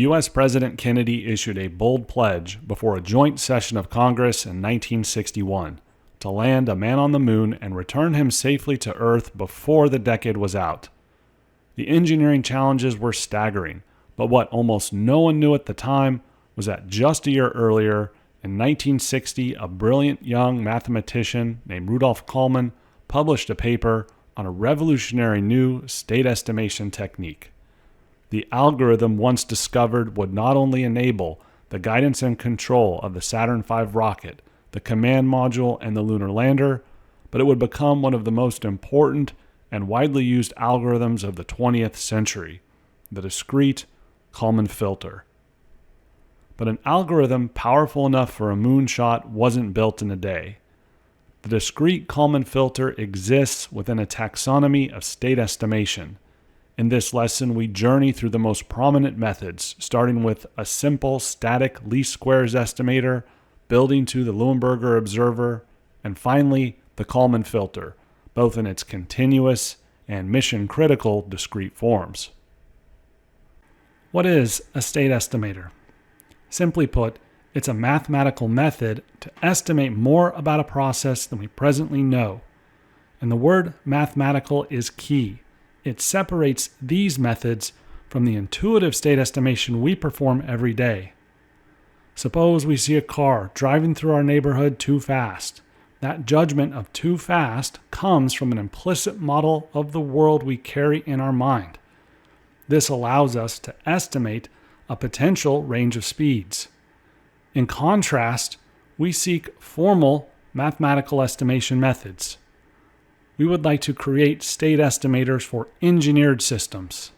U.S. President Kennedy issued a bold pledge before a joint session of Congress in 1961 to land a man on the moon and return him safely to Earth before the decade was out. The engineering challenges were staggering, but what almost no one knew at the time was that just a year earlier, in 1960, a brilliant young mathematician named Rudolf Kalman published a paper on a revolutionary new state estimation technique. The algorithm once discovered would not only enable the guidance and control of the Saturn V rocket, the command module, and the lunar lander, but it would become one of the most important and widely used algorithms of the 20th century, the discrete Kalman filter. But an algorithm powerful enough for a moonshot wasn't built in a day. The discrete Kalman filter exists within a taxonomy of state estimation. In this lesson, we journey through the most prominent methods, starting with a simple static least squares estimator, building to the Luenberger observer, and finally the Kalman filter, both in its continuous and mission-critical discrete forms. What is a state estimator? Simply put, it's a mathematical method to estimate more about a process than we presently know. And the word mathematical is key. It separates these methods from the intuitive state estimation we perform every day. Suppose we see a car driving through our neighborhood too fast. That judgment of too fast comes from an implicit model of the world we carry in our mind. This allows us to estimate a potential range of speeds. In contrast, we seek formal mathematical estimation methods. We would like to create state estimators for engineered systems,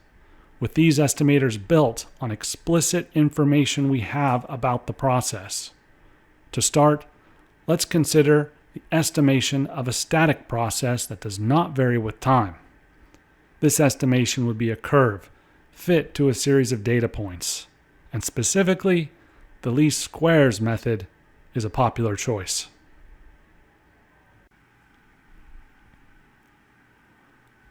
with these estimators built on explicit information we have about the process. To start, let's consider the estimation of a static process that does not vary with time. This estimation would be a curve fit to a series of data points, and specifically, the least squares method is a popular choice.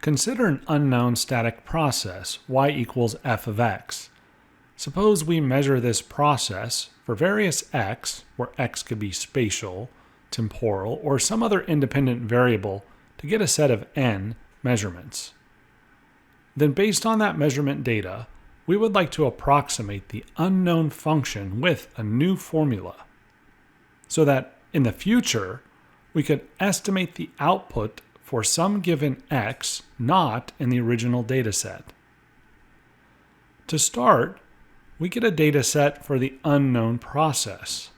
Consider an unknown static process, y equals f of x. Suppose we measure this process for various x, where x could be spatial, temporal, or some other independent variable to get a set of n measurements. Then based on that measurement data, we would like to approximate the unknown function with a new formula, so that in the future, we could estimate the output for some given x not in the original dataset. To start, we get a dataset for the unknown process.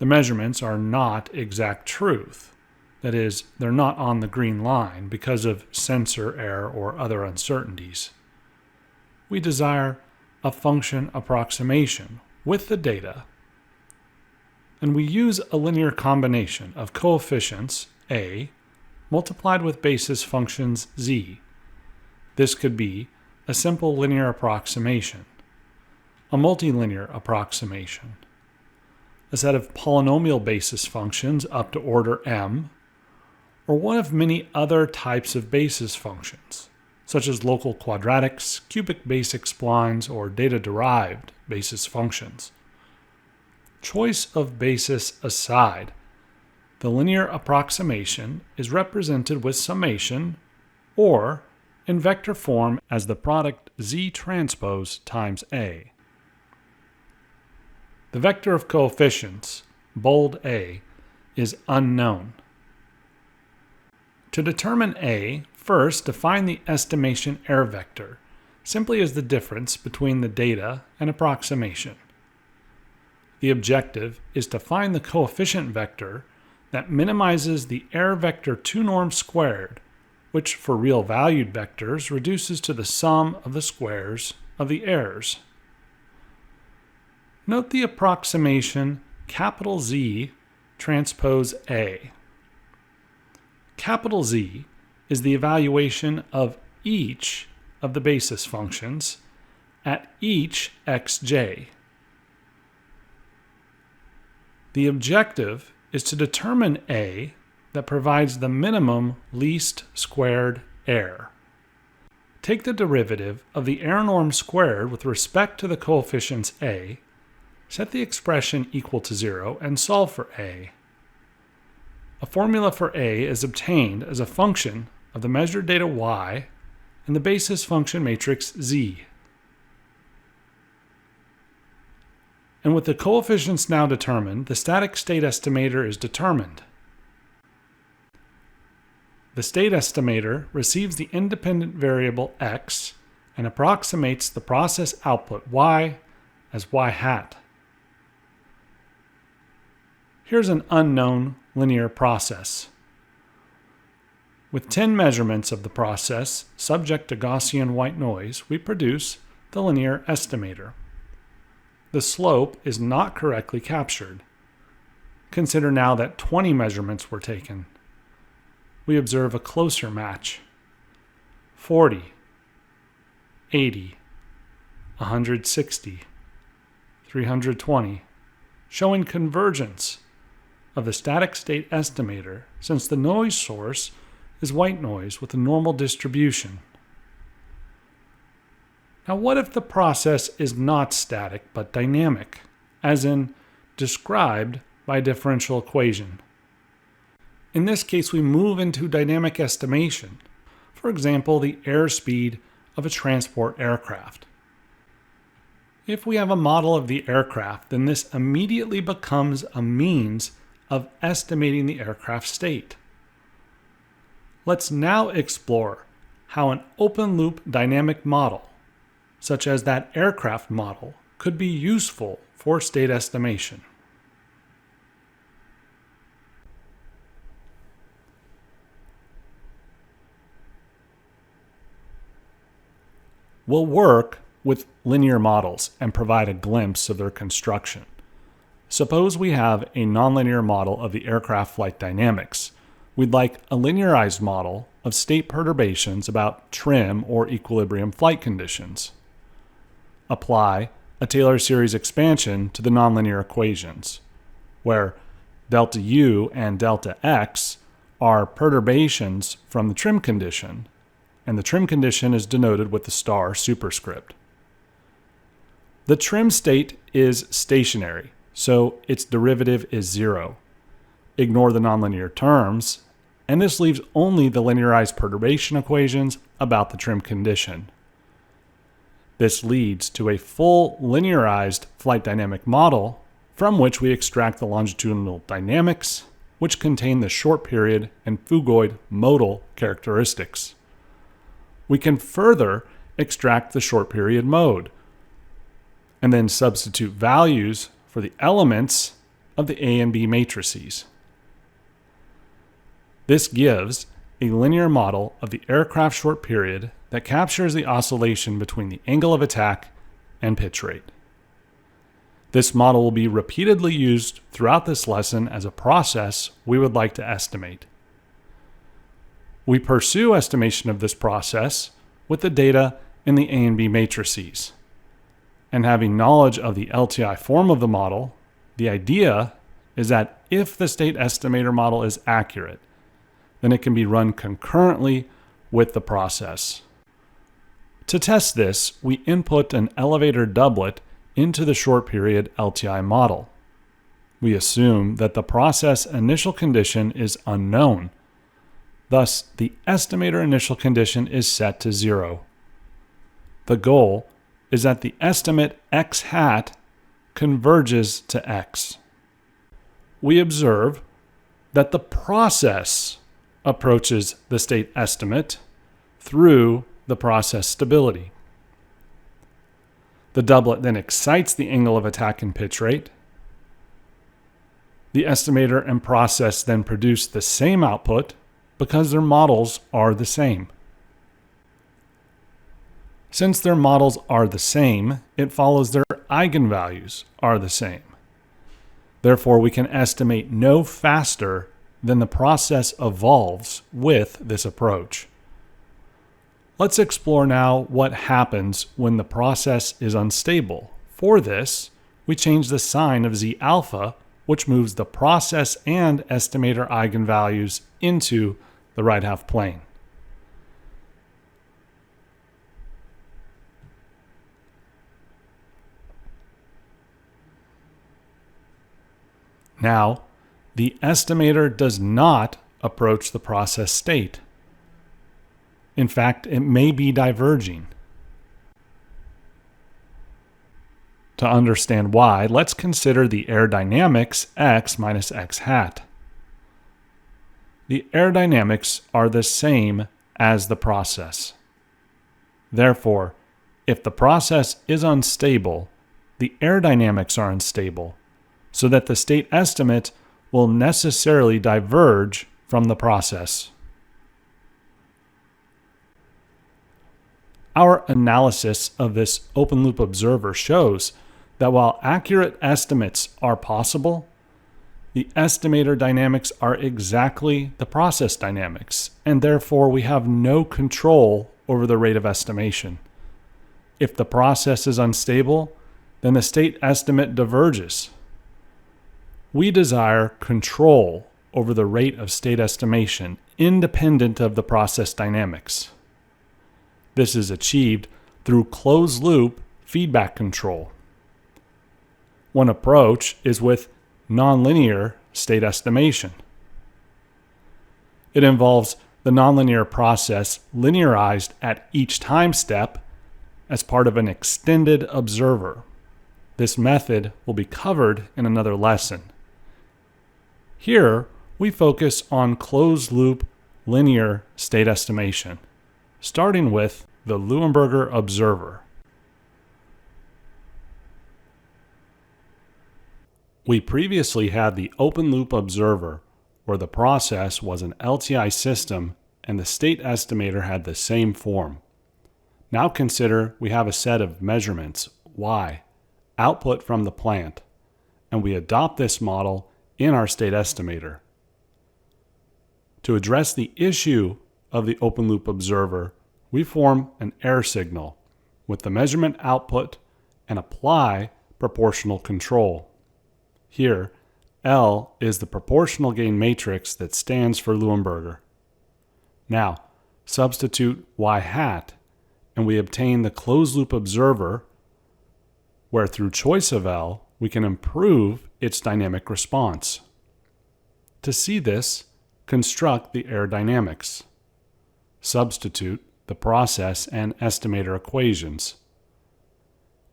The measurements are not exact truth. That is, they're not on the green line because of sensor error or other uncertainties. We desire a function approximation with the data, and we use a linear combination of coefficients, a, multiplied with basis functions, z. This could be a simple linear approximation, a multilinear approximation, a set of polynomial basis functions up to order m, or one of many other types of basis functions, such as local quadratics, cubic basic splines, or data-derived basis functions. Choice of basis aside, the linear approximation is represented with summation, or in vector form as the product z transpose times a. The vector of coefficients, bold A, is unknown. To determine A, first define the estimation error vector, simply as the difference between the data and approximation. The objective is to find the coefficient vector that minimizes the error vector 2 norms squared, which for real valued vectors reduces to the sum of the squares of the errors. Note the approximation capital Z transpose A. Capital Z is the evaluation of each of the basis functions at each xj. The objective is to determine A that provides the minimum least squared error. Take the derivative of the error norm squared with respect to the coefficients a, set the expression equal to 0, and solve for a. A formula for a is obtained as a function of the measured data y and the basis function matrix z. And with the coefficients now determined, the static state estimator is determined. The state estimator receives the independent variable x and approximates the process output y as y hat. Here's an unknown linear process. With 10 measurements of the process subject to Gaussian white noise, we produce the linear estimator. The slope is not correctly captured. Consider now that 20 measurements were taken. We observe a closer match. 40, 80, 160, 320, showing convergence of the static state estimator since the noise source is white noise with a normal distribution. Now, what if the process is not static but dynamic, as in described by a differential equation? In this case, we move into dynamic estimation. For example, the airspeed of a transport aircraft. If we have a model of the aircraft, then this immediately becomes a means of estimating the aircraft state. Let's now explore how an open-loop dynamic model, such as that aircraft model, could be useful for state estimation. We'll work with linear models and provide a glimpse of their construction. Suppose we have a nonlinear model of the aircraft flight dynamics. We'd like a linearized model of state perturbations about trim or equilibrium flight conditions. Apply a Taylor series expansion to the nonlinear equations, where delta U and delta X are perturbations from the trim condition, and the trim condition is denoted with the star superscript. The trim state is stationary, so its derivative is 0. Ignore the nonlinear terms, and this leaves only the linearized perturbation equations about the trim condition. This leads to a full linearized flight dynamic model from which we extract the longitudinal dynamics, which contain the short period and phugoid modal characteristics. We can further extract the short period mode, and then substitute values for the elements of the A and B matrices. This gives a linear model of the aircraft short period that captures the oscillation between the angle of attack and pitch rate. This model will be repeatedly used throughout this lesson as a process we would like to estimate. We pursue estimation of this process with the data in the A and B matrices. And having knowledge of the LTI form of the model, the idea is that if the state estimator model is accurate, then it can be run concurrently with the process. To test this, we input an elevator doublet into the short period LTI model. We assume that the process initial condition is unknown. Thus, the estimator initial condition is set to 0. The goal is that the estimate x hat converges to x. We observe that the process approaches the state estimate through the process stability. The doublet then excites the angle of attack and pitch rate. The estimator and process then produce the same output because their models are the same. Since their models are the same, it follows their eigenvalues are the same. Therefore, we can estimate no faster than the process evolves with this approach. Let's explore now what happens when the process is unstable. For this, we change the sign of Z alpha, which moves the process and estimator eigenvalues into the right half plane. Now, the estimator does not approach the process state. In fact, it may be diverging. To understand why, let's consider the aerodynamics x minus x hat. The aerodynamics are the same as the process. Therefore, if the process is unstable, the aerodynamics are unstable, so that the state estimate will necessarily diverge from the process. Our analysis of this open-loop observer shows that while accurate estimates are possible, the estimator dynamics are exactly the process dynamics, and therefore we have no control over the rate of estimation. If the process is unstable, then the state estimate diverges. We desire control over the rate of state estimation independent of the process dynamics. This is achieved through closed-loop feedback control. One approach is with nonlinear state estimation. It involves the nonlinear process linearized at each time step as part of an extended observer. This method will be covered in another lesson. Here, we focus on closed-loop linear state estimation, starting with the Luenberger observer. We previously had the open-loop observer, where the process was an LTI system and the state estimator had the same form. Now consider we have a set of measurements, y, output from the plant, and we adopt this model in our state estimator. To address the issue of the open-loop observer, we form an error signal with the measurement output and apply proportional control. Here, L is the proportional gain matrix that stands for Luenberger. Now, substitute y hat, and we obtain the closed-loop observer, where through choice of L, we can improve its dynamic response. To see this, construct the aerodynamics. Substitute the process and estimator equations.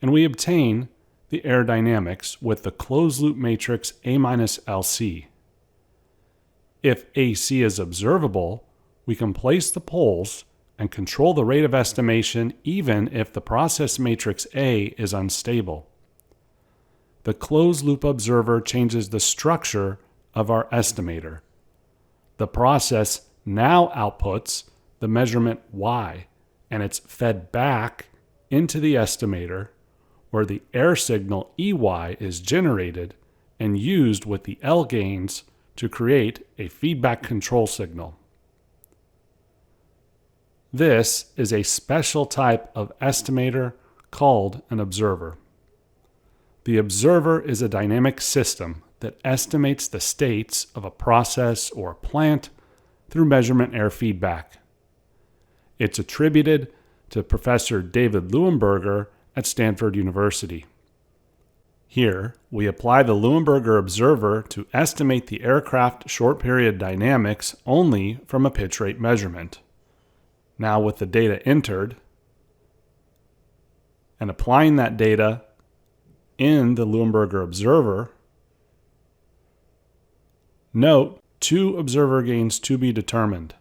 And we obtain the aerodynamics with the closed-loop matrix A minus LC. If AC is observable, we can place the poles and control the rate of estimation even if the process matrix A is unstable. The closed-loop observer changes the structure of our estimator. The process now outputs the measurement Y, and it's fed back into the estimator, where the error signal EY is generated and used with the L gains to create a feedback control signal. This is a special type of estimator called an observer. The observer is a dynamic system that estimates the states of a process or a plant through measurement error feedback. It's attributed to Professor David Luenberger at Stanford University. Here, we apply the Luenberger observer to estimate the aircraft short period dynamics only from a pitch rate measurement. Now, with the data entered and applying that data in the Luenberger observer, note 2 observer gains to be determined.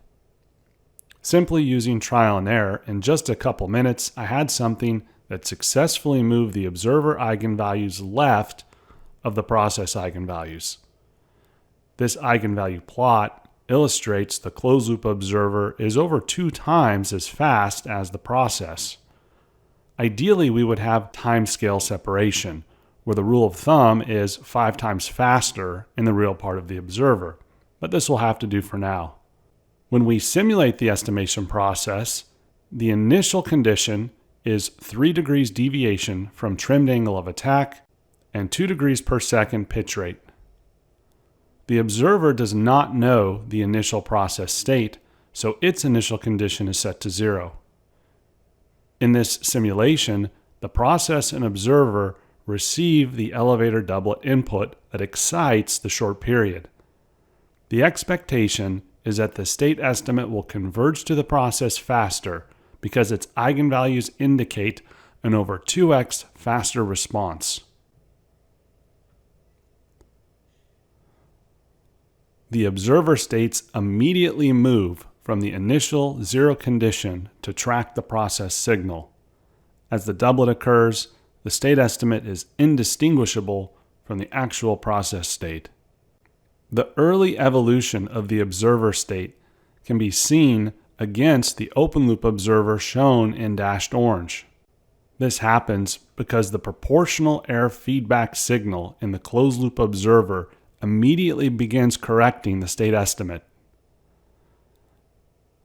Simply using trial and error, in just a couple minutes, I had something that successfully moved the observer eigenvalues left of the process eigenvalues. This eigenvalue plot illustrates the closed-loop observer is over 2 times as fast as the process. Ideally, we would have time-scale separation, where the rule of thumb is 5 times faster in the real part of the observer, but this will have to do for now. When we simulate the estimation process, the initial condition is 3 degrees deviation from trimmed angle of attack and 2 degrees per second pitch rate. The observer does not know the initial process state, so its initial condition is set to 0. In this simulation, the process and observer receive the elevator doublet input that excites the short period. The expectation is that the state estimate will converge to the process faster because its eigenvalues indicate an over 2x faster response. The observer states immediately move from the initial zero condition to track the process signal. As the doublet occurs, the state estimate is indistinguishable from the actual process state. The early evolution of the observer state can be seen against the open-loop observer shown in dashed orange. This happens because the proportional air feedback signal in the closed-loop observer immediately begins correcting the state estimate.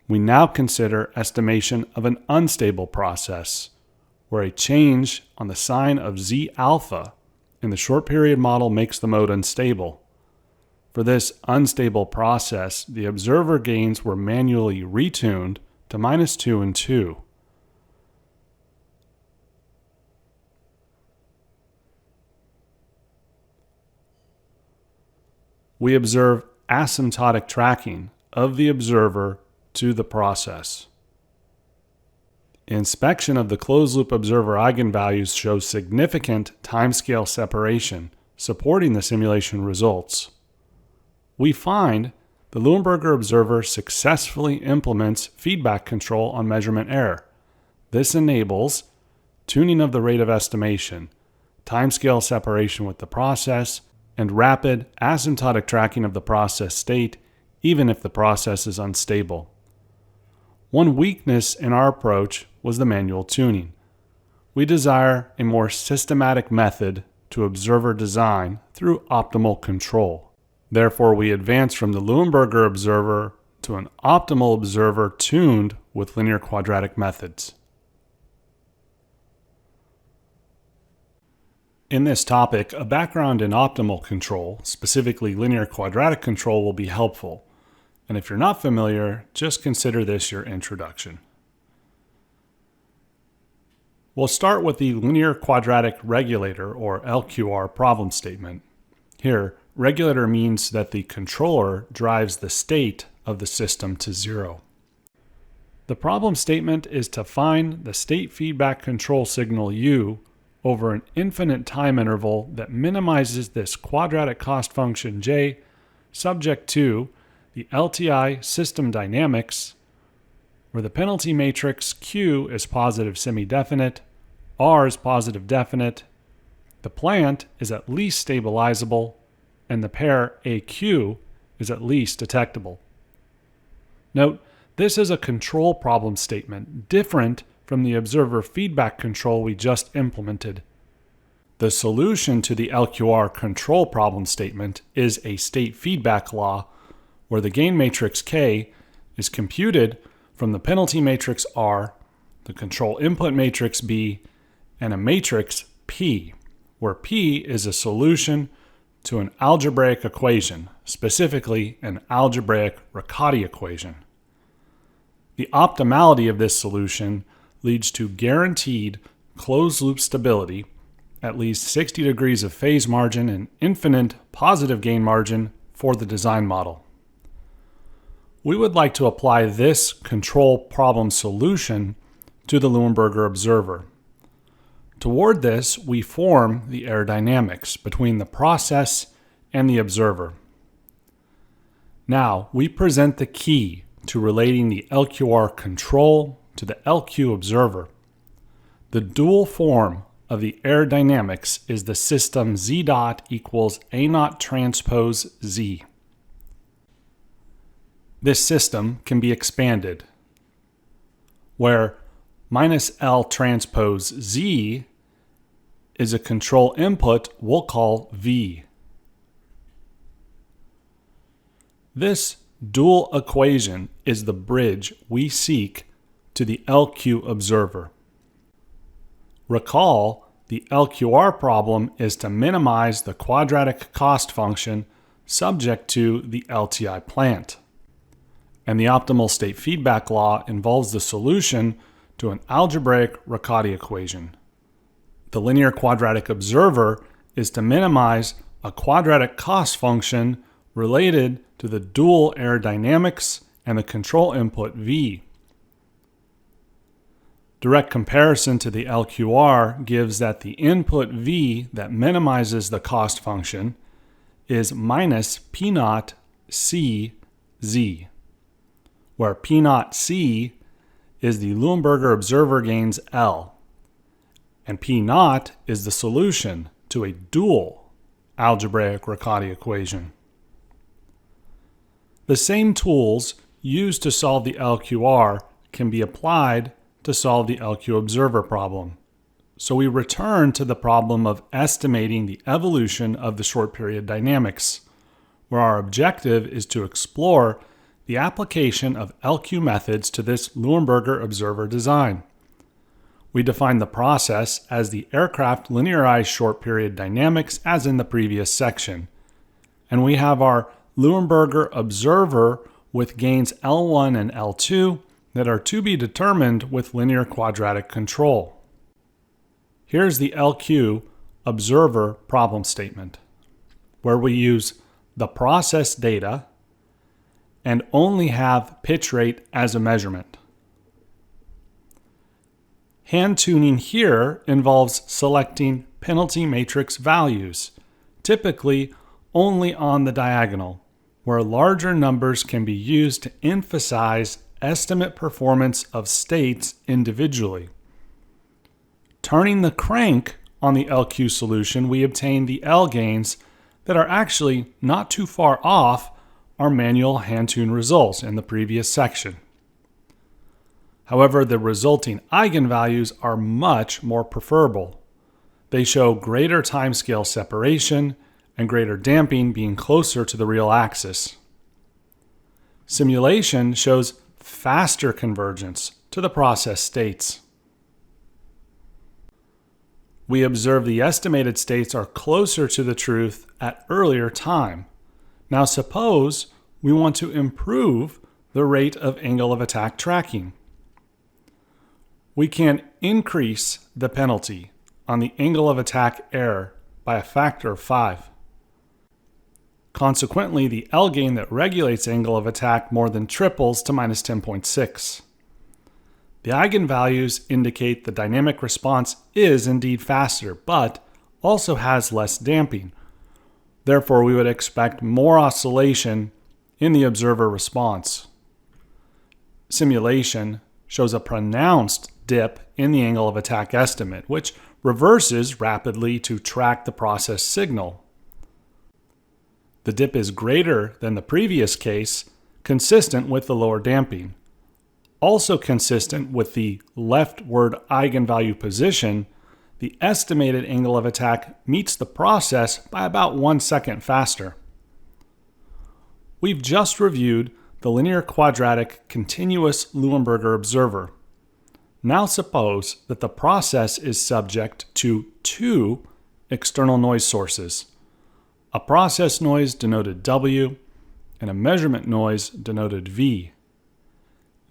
We now consider estimation of an unstable process, where a change on the sign of Z alpha in the short period model makes the mode unstable. For this unstable process, the observer gains were manually retuned to -2 and 2. We observe asymptotic tracking of the observer to the process. Inspection of the closed-loop observer eigenvalues shows significant timescale separation, supporting the simulation results. We find the Luenberger observer successfully implements feedback control on measurement error. This enables tuning of the rate of estimation, timescale separation with the process, and rapid asymptotic tracking of the process state, even if the process is unstable. One weakness in our approach was the manual tuning. We desire a more systematic method to observer design through optimal control. Therefore, we advance from the Luenberger observer to an optimal observer tuned with linear quadratic methods. In this topic, a background in optimal control, specifically linear quadratic control, will be helpful. And if you're not familiar, just consider this your introduction. We'll start with the linear quadratic regulator, or LQR, problem statement. Here, regulator means that the controller drives the state of the system to 0. The problem statement is to find the state feedback control signal U over an infinite time interval that minimizes this quadratic cost function J, subject to the LTI system dynamics, where the penalty matrix Q is positive semi-definite, R is positive definite, the plant is at least stabilizable, and the pair AQ is at least detectable. Note, this is a control problem statement, different from the observer feedback control we just implemented. The solution to the LQR control problem statement is a state feedback law, where the gain matrix K is computed from the penalty matrix R, the control input matrix B, and a matrix P, where P is a solution to an algebraic equation, specifically an algebraic Riccati equation. The optimality of this solution leads to guaranteed closed-loop stability, at least 60 degrees of phase margin, and infinite positive gain margin for the design model. We would like to apply this control problem solution to the Luenberger observer. Toward this, we form the aerodynamics between the process and the observer. Now, we present the key to relating the LQR control to the LQ observer. The dual form of the aerodynamics is the system Z dot equals A naught transpose Z. This system can be expanded, where minus L transpose Z is a control input we'll call V. This dual equation is the bridge we seek to the LQ observer. Recall, the LQR problem is to minimize the quadratic cost function subject to the LTI plant. And the optimal state feedback law involves the solution to an algebraic Riccati equation. The linear quadratic observer is to minimize a quadratic cost function related to the dual aerodynamics and the control input V. Direct comparison to the LQR gives that the input V that minimizes the cost function is minus P naught C Z, where P naught C is the Luenberger observer gains L, and P naught is the solution to a dual algebraic Riccati equation. The same tools used to solve the LQR can be applied to solve the LQ observer problem. So we return to the problem of estimating the evolution of the short period dynamics, where our objective is to explore the application of LQ methods to this Luenberger observer design. We define the process as the aircraft linearized short period dynamics as in the previous section. And we have our Luenberger observer with gains L1 and L2 that are to be determined with linear quadratic control. Here's the LQ observer problem statement, where we use the process data and only have pitch rate as a measurement. Hand tuning here involves selecting penalty matrix values, typically only on the diagonal, where larger numbers can be used to emphasize estimate performance of states individually. Turning the crank on the LQ solution, we obtain the L gains that are actually not too far off our manual hand-tuned results in the previous section. However, the resulting eigenvalues are much more preferable. They show greater timescale separation and greater damping being closer to the real axis. Simulation shows faster convergence to the process states. We observe the estimated states are closer to the truth at earlier time. Now suppose we want to improve the rate of angle of attack tracking. We can increase the penalty on the angle of attack error by a factor of 5. Consequently, the L gain that regulates angle of attack more than triples to minus 10.6. The eigenvalues indicate the dynamic response is indeed faster, but also has less damping. Therefore, we would expect more oscillation in the observer response. Simulation shows a pronounced dip in the angle of attack estimate, which reverses rapidly to track the process signal. The dip is greater than the previous case, consistent with the lower damping. Also consistent with the leftward eigenvalue position, the estimated angle of attack meets the process by about 1 second faster. We've just reviewed the linear quadratic continuous Luenberger observer. Now suppose that the process is subject to 2 external noise sources, a process noise denoted W and a measurement noise denoted V.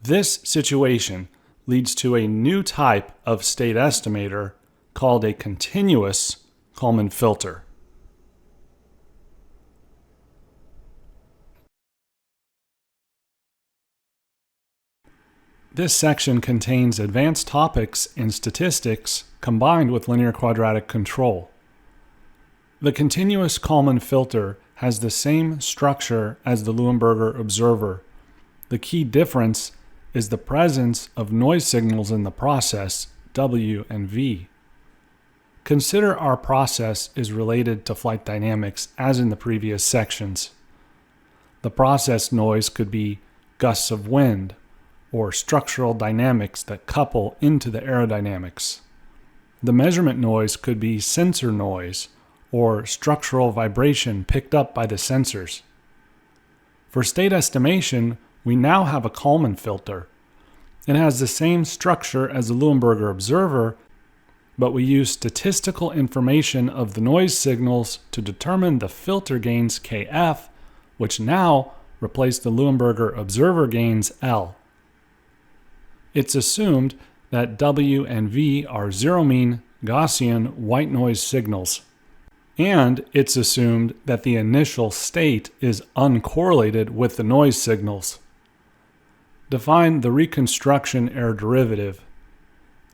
This situation leads to a new type of state estimator called a continuous Kalman filter. This section contains advanced topics in statistics combined with linear quadratic control. The continuous Kalman filter has the same structure as the Luenberger observer. The key difference is the presence of noise signals in the process, W and V. Consider our process is related to flight dynamics as in the previous sections. The process noise could be gusts of wind or structural dynamics that couple into the aerodynamics. The measurement noise could be sensor noise or structural vibration picked up by the sensors. For state estimation, we now have a Kalman filter. It has the same structure as the Luenberger observer, but we use statistical information of the noise signals to determine the filter gains Kf, which now replace the Luenberger observer gains L. It's assumed that W and V are zero mean, Gaussian white noise signals. And it's assumed that the initial state is uncorrelated with the noise signals. Define the reconstruction error derivative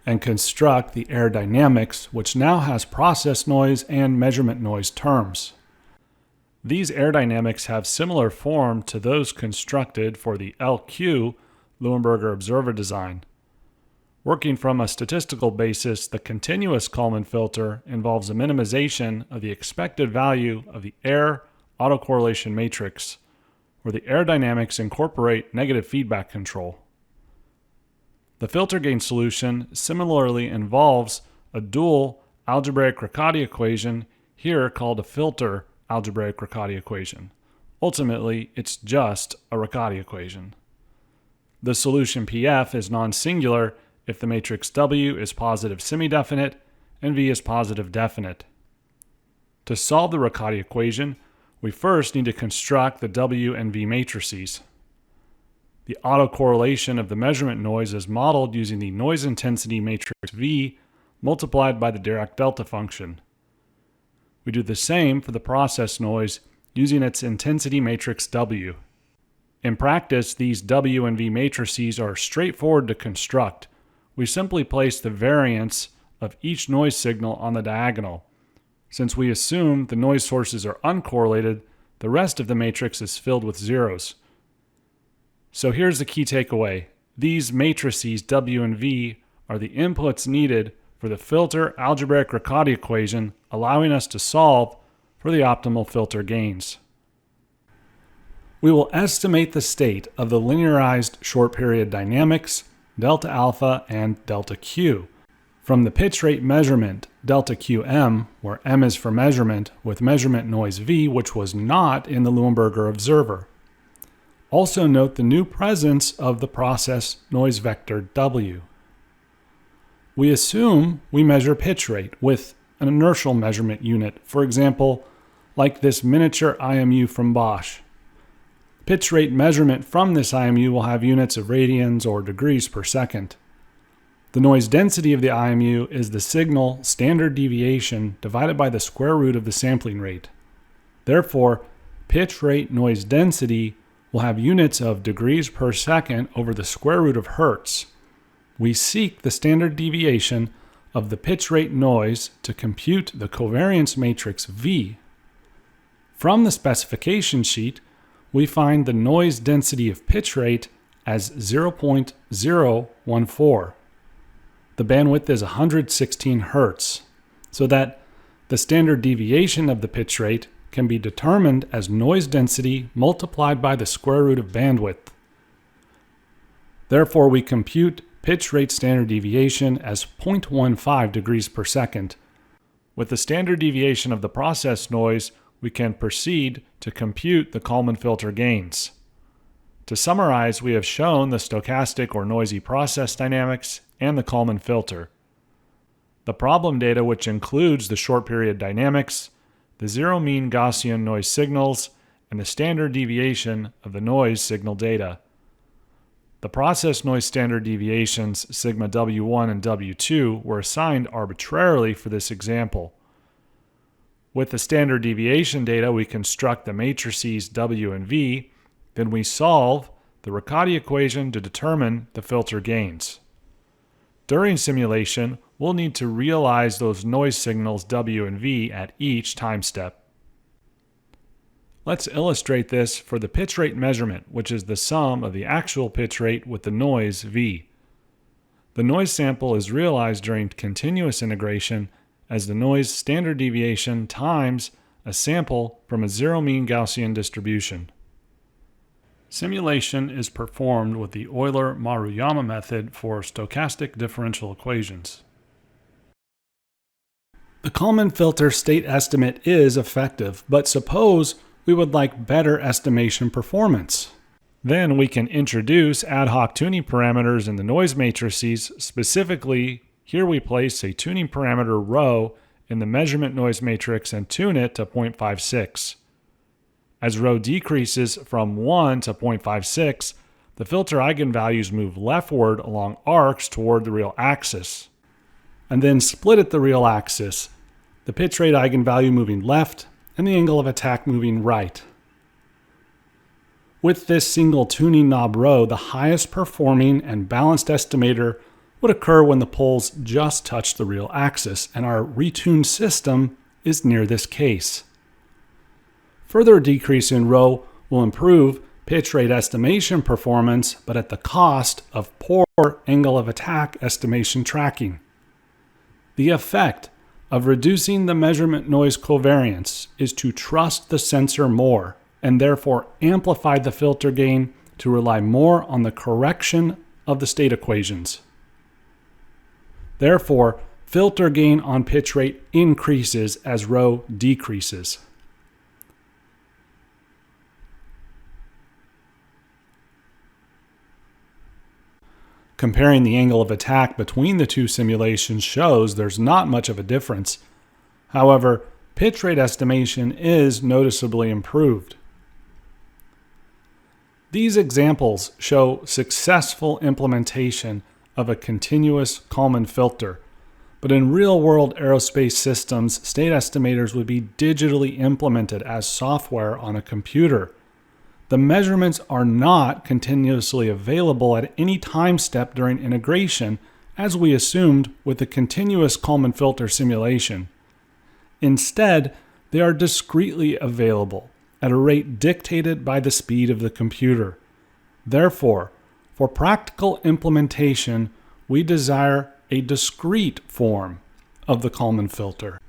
and construct the error dynamics, which now has process noise and measurement noise terms. These error dynamics have similar form to those constructed for the LQ Luenberger observer design. Working from a statistical basis, the continuous Kalman filter involves a minimization of the expected value of the error autocorrelation matrix, where the error dynamics incorporate negative feedback control. The filter gain solution similarly involves a dual algebraic Riccati equation, here called a filter algebraic Riccati equation. Ultimately, it's just a Riccati equation. The solution PF is non-singular if the matrix W is positive semi-definite and V is positive definite. To solve the Riccati equation, we first need to construct the W and V matrices. The autocorrelation of the measurement noise is modeled using the noise intensity matrix V multiplied by the Dirac delta function. We do the same for the process noise using its intensity matrix W. In practice, these W and V matrices are straightforward to construct. We simply place the variance of each noise signal on the diagonal. Since we assume the noise sources are uncorrelated, the rest of the matrix is filled with zeros. So here's the key takeaway. These matrices W and V are the inputs needed for the filter algebraic Riccati equation, allowing us to solve for the optimal filter gains. We will estimate the state of the linearized short period dynamics, delta alpha and delta Q, from the pitch rate measurement delta QM, where M is for measurement, with measurement noise V, which was not in the Luenberger observer. Also note the new presence of the process noise vector W. We assume we measure pitch rate with an inertial measurement unit, for example, like this miniature IMU from Bosch. Pitch rate measurement from this IMU will have units of radians or degrees per second. The noise density of the IMU is the signal standard deviation divided by the square root of the sampling rate. Therefore, pitch rate noise density will have units of degrees per second over the square root of hertz. We seek the standard deviation of the pitch rate noise to compute the covariance matrix V. From the specification sheet, we find the noise density of pitch rate as 0.014. The bandwidth is 116 Hertz, so that the standard deviation of the pitch rate can be determined as noise density multiplied by the square root of bandwidth. Therefore, we compute pitch rate standard deviation as 0.15 degrees per second. With the standard deviation of the process noise, we can proceed to compute the Kalman filter gains. To summarize, we have shown the stochastic or noisy process dynamics and the Kalman filter. The problem data, which includes the short period dynamics, the zero mean Gaussian noise signals, and the standard deviation of the noise signal data. The process noise standard deviations sigma W1 and W2 were assigned arbitrarily for this example. With the standard deviation data, we construct the matrices W and V, then we solve the Riccati equation to determine the filter gains. During simulation, we'll need to realize those noise signals W and V at each time step. Let's illustrate this for the pitch rate measurement, which is the sum of the actual pitch rate with the noise V. The noise sample is realized during continuous integration as the noise standard deviation times a sample from a zero mean Gaussian distribution. Simulation is performed with the Euler-Maruyama method for stochastic differential equations. The Kalman filter state estimate is effective, but suppose we would like better estimation performance. Then we can introduce ad hoc tuning parameters in the noise matrices. Specifically, here we place a tuning parameter rho in the measurement noise matrix and tune it to 0.56. As rho decreases from 1 to 0.56, the filter eigenvalues move leftward along arcs toward the real axis. and then split at the real axis, the pitch rate eigenvalue moving left and the angle of attack moving right. With this single tuning knob row, the highest performing and balanced estimator would occur when the poles just touch the real axis, and our retuned system is near this case. Further decrease in row will improve pitch rate estimation performance, but at the cost of poor angle of attack estimation tracking. The effect of reducing the measurement noise covariance is to trust the sensor more and therefore amplify the filter gain to rely more on the correction of the state equations. Therefore, filter gain on pitch rate increases as row decreases. Comparing the angle of attack between the two simulations shows there's not much of a difference. However, pitch rate estimation is noticeably improved. These examples show successful implementation of a continuous Kalman filter, but in real-world aerospace systems, state estimators would be digitally implemented as software on a computer. The measurements are not continuously available at any time step during integration, as we assumed with the continuous Kalman filter simulation. Instead, they are discretely available at a rate dictated by the speed of the computer. Therefore, for practical implementation, we desire a discrete form of the Kalman filter.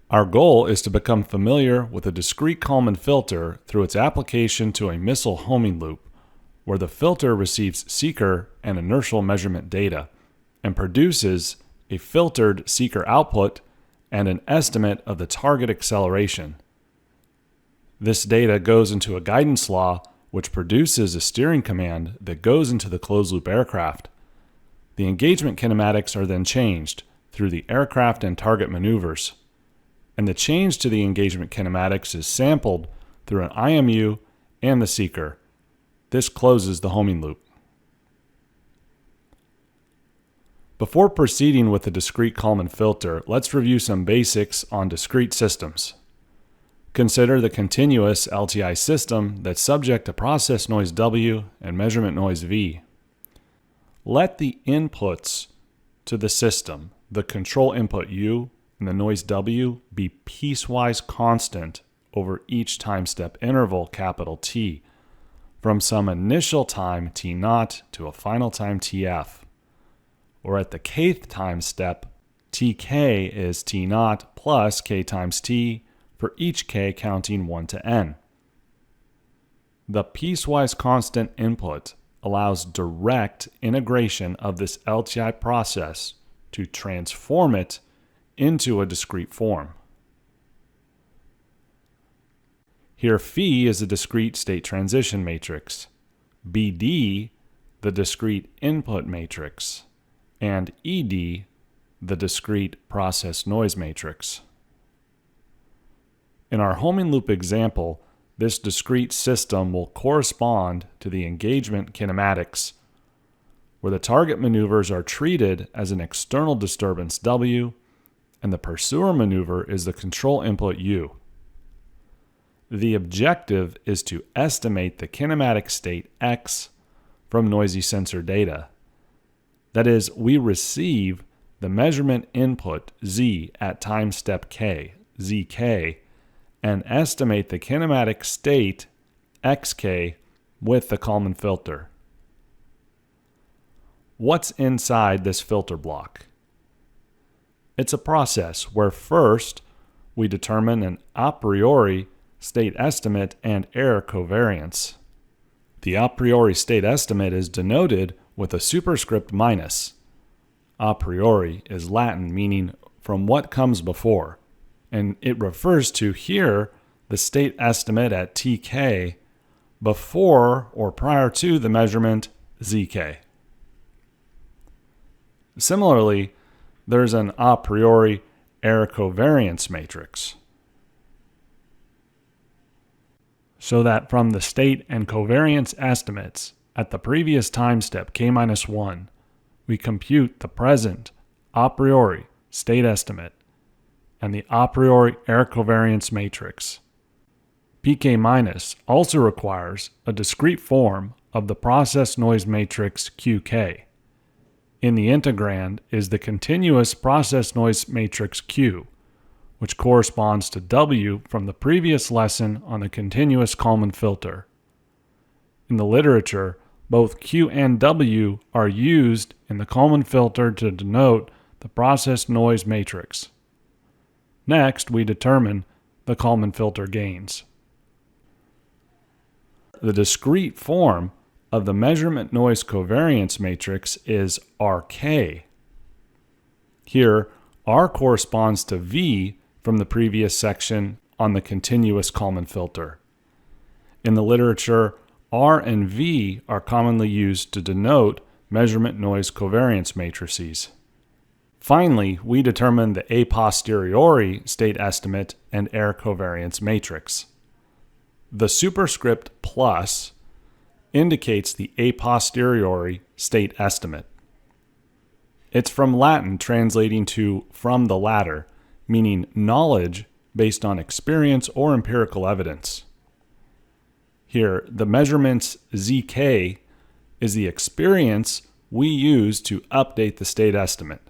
Our goal is to become familiar with a discrete Kalman filter through its application to a missile homing loop, where the filter receives seeker and inertial measurement data and produces a filtered seeker output and an estimate of the target acceleration. This data goes into a guidance law which produces a steering command that goes into the closed-loop aircraft. The engagement kinematics are then changed through the aircraft and target maneuvers, and the change to the engagement kinematics is sampled through an IMU and the seeker. This closes the homing loop. Before proceeding with the discrete Kalman filter, let's review some basics on discrete systems. Consider the continuous LTI system that's subject to process noise W and measurement noise V. Let the inputs to the system, the control input U and the noise W, be piecewise constant over each time step interval, capital T, from some initial time T0 to a final time TF. Or at the kth time step, Tk is T0 plus k times T for each k counting 1 to n. The piecewise constant input allows direct integration of this LTI process to transform it into a discrete form. Here phi is a discrete state transition matrix, BD the discrete input matrix, and ED the discrete process noise matrix. In our homing loop example, this discrete system will correspond to the engagement kinematics, where the target maneuvers are treated as an external disturbance W, and the pursuer maneuver is the control input U. The objective is to estimate the kinematic state X from noisy sensor data. That is, we receive the measurement input Z at time step K, ZK, and estimate the kinematic state XK with the Kalman filter. What's inside this filter block? It's a process where first we determine an a priori state estimate and error covariance. The a priori state estimate is denoted with a superscript minus. A priori is Latin meaning from what comes before, and it refers to here the state estimate at Tk before or prior to the measurement Zk. Similarly, there's an a priori error covariance matrix, so that from the state and covariance estimates At the previous time step k-1, we compute the present a priori state estimate and the a priori error covariance matrix. pk- also requires a discrete form of the process noise matrix qk. In the integrand is the continuous process noise matrix q, which corresponds to W from the previous lesson on the continuous Kalman filter. In the literature, both Q and W are used in the Kalman filter to denote the process noise matrix. Next, we determine the Kalman filter gains. The discrete form of the measurement noise covariance matrix is Rk. Here, R corresponds to V from the previous section on the continuous Kalman filter. In the literature, R and V are commonly used to denote measurement noise covariance matrices. Finally, we determine the a posteriori state estimate and error covariance matrix. The superscript plus indicates the a posteriori state estimate. It's from Latin translating to from the latter, meaning knowledge based on experience or empirical evidence. Here, the measurements Zk is the experience we use to update the state estimate.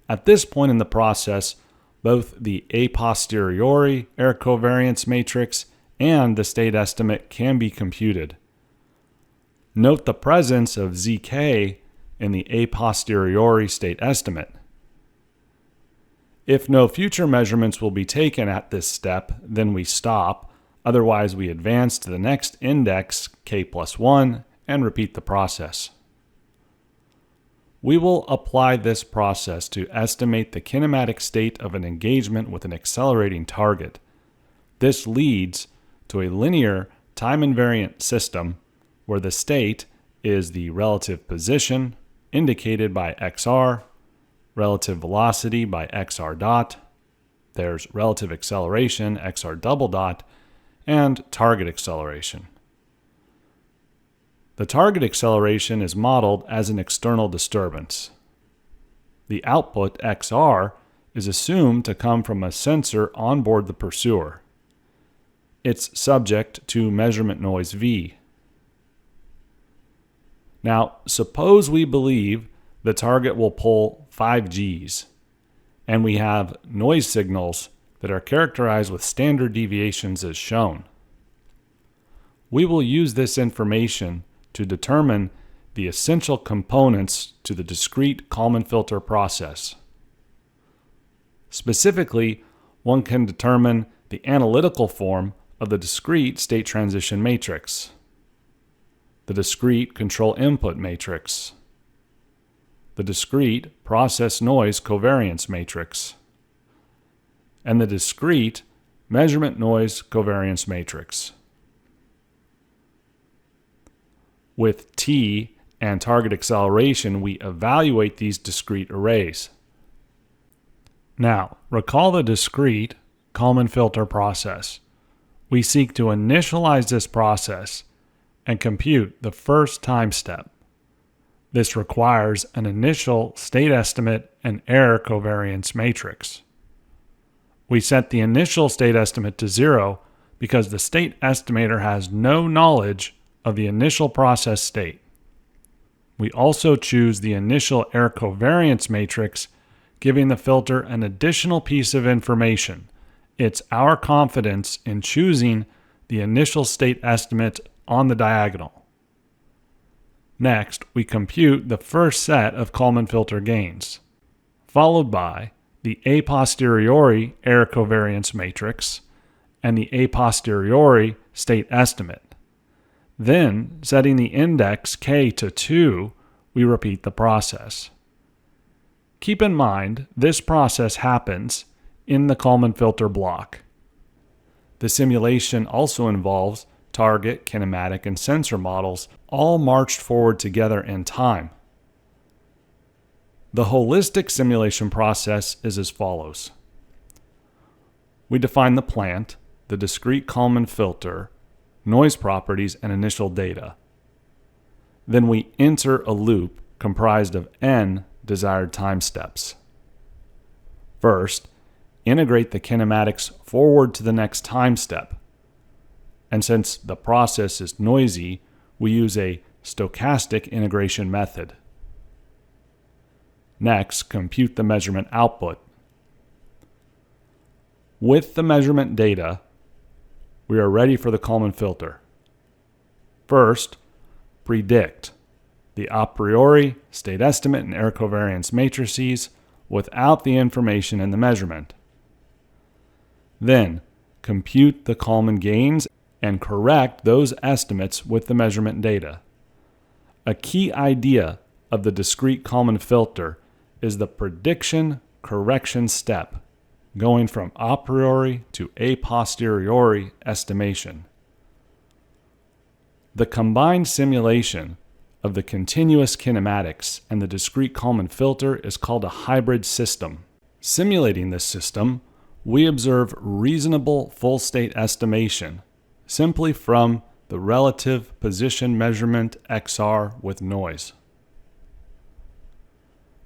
At this point in the process, both the a posteriori error covariance matrix and the state estimate can be computed. Note the presence of Zk in the a posteriori state estimate. If no future measurements will be taken at this step, then we stop. Otherwise, we advance to the next index, k+1, and repeat the process. We will apply this process to estimate the kinematic state of an engagement with an accelerating target. This leads to a linear time-invariant system where the state is the relative position, indicated by xr, relative velocity by xr dot, there's relative acceleration, xr double dot, and target acceleration. The target acceleration is modeled as an external disturbance. The output, xr, is assumed to come from a sensor on board the pursuer. It's subject to measurement noise V. Now, suppose we believe the target will pull 5 Gs, and we have noise signals that are characterized with standard deviations as shown. We will use this information to determine the essential components to the discrete Kalman filter process. Specifically, one can determine the analytical form of the discrete state transition matrix, the discrete control input matrix, the discrete process noise covariance matrix, and the discrete measurement noise covariance matrix. With T and target acceleration, we evaluate these discrete arrays. Now, recall the discrete Kalman filter process. We seek to initialize this process and compute the first time step. This requires an initial state estimate and error covariance matrix. We set the initial state estimate to 0 because the state estimator has no knowledge of the initial process state. We also choose the initial error covariance matrix, giving the filter an additional piece of information. It's our confidence in choosing the initial state estimate on the diagonal. Next, we compute the first set of Kalman filter gains, followed by the a posteriori error covariance matrix and the a posteriori state estimate. Then, setting the index k to 2, we repeat the process. Keep in mind, this process happens in the Kalman filter block. The simulation also involves target, kinematic, and sensor models all marched forward together in time. The holistic simulation process is as follows. We define the plant, the discrete Kalman filter, noise properties, and initial data. Then we enter a loop comprised of n desired time steps. First, integrate the kinematics forward to the next time step. And since the process is noisy, we use a stochastic integration method. Next, compute the measurement output. With the measurement data, we are ready for the Kalman filter. First, predict the a priori, state estimate, and error covariance matrices without the information in the measurement. Then, compute the Kalman gains and correct those estimates with the measurement data. A key idea of the discrete Kalman filter is the prediction correction step, going from a priori to a posteriori estimation. The combined simulation of the continuous kinematics and the discrete Kalman filter is called a hybrid system. Simulating this system, we observe reasonable full state estimation simply from the relative position measurement XR with noise.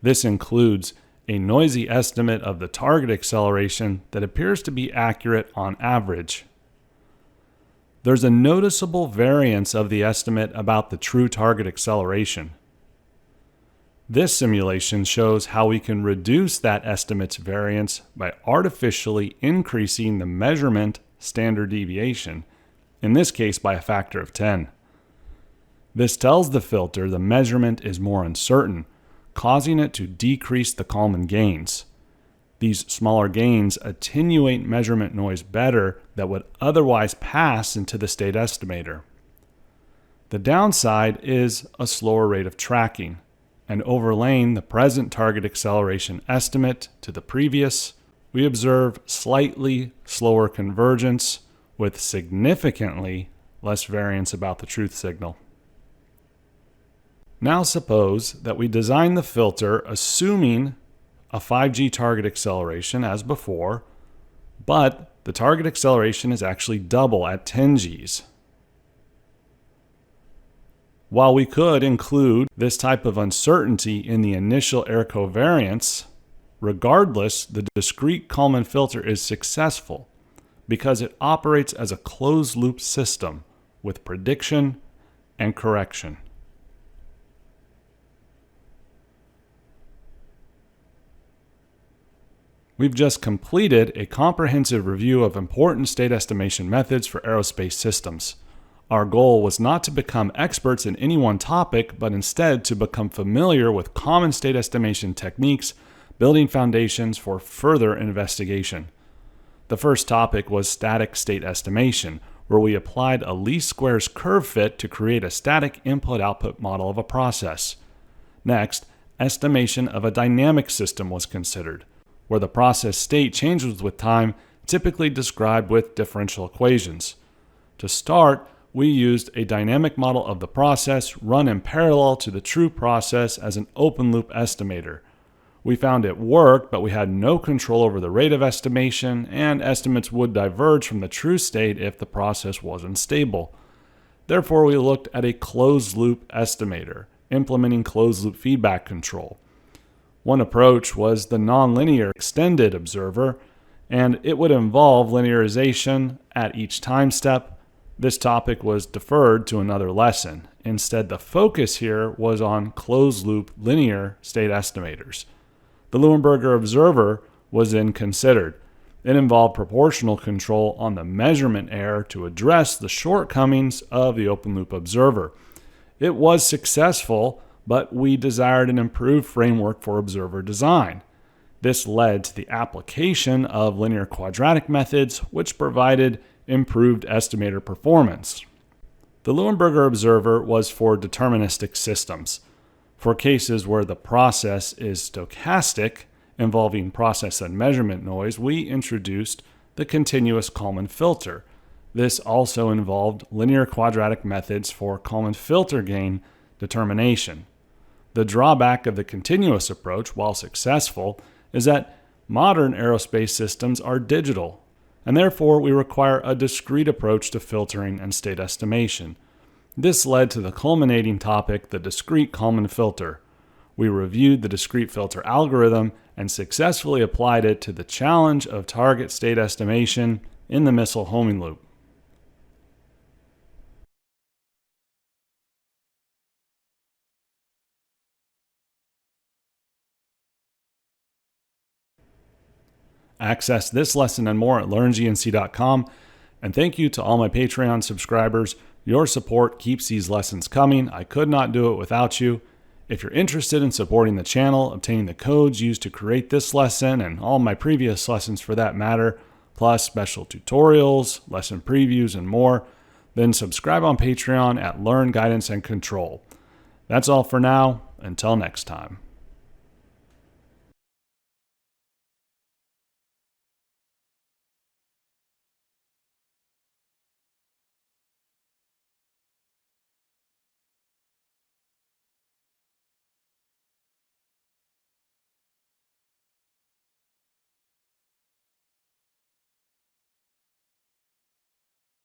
This includes a noisy estimate of the target acceleration that appears to be accurate on average. There's a noticeable variance of the estimate about the true target acceleration. This simulation shows how we can reduce that estimate's variance by artificially increasing the measurement standard deviation, in this case by a factor of 10. This tells the filter the measurement is more uncertain, causing it to decrease the Kalman gains. These smaller gains attenuate measurement noise better that would otherwise pass into the state estimator. The downside is a slower rate of tracking, and overlaying the present target acceleration estimate to the previous, we observe slightly slower convergence with significantly less variance about the truth signal. Now suppose that we design the filter assuming a 5g target acceleration as before, but the target acceleration is actually double at 10 Gs. While we could include this type of uncertainty in the initial error covariance, regardless, the discrete Kalman filter is successful because it operates as a closed-loop system with prediction and correction. We've just completed a comprehensive review of important state estimation methods for aerospace systems. Our goal was not to become experts in any one topic, but instead to become familiar with common state estimation techniques, building foundations for further investigation. The first topic was static state estimation, where we applied a least squares curve fit to create a static input-output model of a process. Next, estimation of a dynamic system was considered, where the process state changes with time, typically described with differential equations. To start, we used a dynamic model of the process run in parallel to the true process as an open-loop estimator. We found it worked, but we had no control over the rate of estimation, and estimates would diverge from the true state if the process wasn't stable. Therefore, we looked at a closed-loop estimator, implementing closed-loop feedback control. One approach was the nonlinear extended observer, and it would involve linearization at each time step. This topic was deferred to another lesson. Instead, the focus here was on closed-loop linear state estimators. The Luenberger observer was then considered. It involved proportional control on the measurement error to address the shortcomings of the open-loop observer. It was successful, but we desired an improved framework for observer design. This led to the application of linear quadratic methods, which provided improved estimator performance. The Luenberger observer was for deterministic systems. For cases where the process is stochastic, involving process and measurement noise, we introduced the continuous Kalman filter. This also involved linear quadratic methods for Kalman filter gain determination. The drawback of the continuous approach, while successful, is that modern aerospace systems are digital, and therefore we require a discrete approach to filtering and state estimation. This led to the culminating topic, the discrete Kalman filter. We reviewed the discrete filter algorithm and successfully applied it to the challenge of target state estimation in the missile homing loop. Access this lesson and more at learngnc.com. And thank you to all my Patreon subscribers. Your support keeps these lessons coming. I could not do it without you. If you're interested in supporting the channel, obtaining the codes used to create this lesson and all my previous lessons for that matter, plus special tutorials, lesson previews, and more, then subscribe on Patreon at Learn Guidance and Control. That's all for now. Until next time.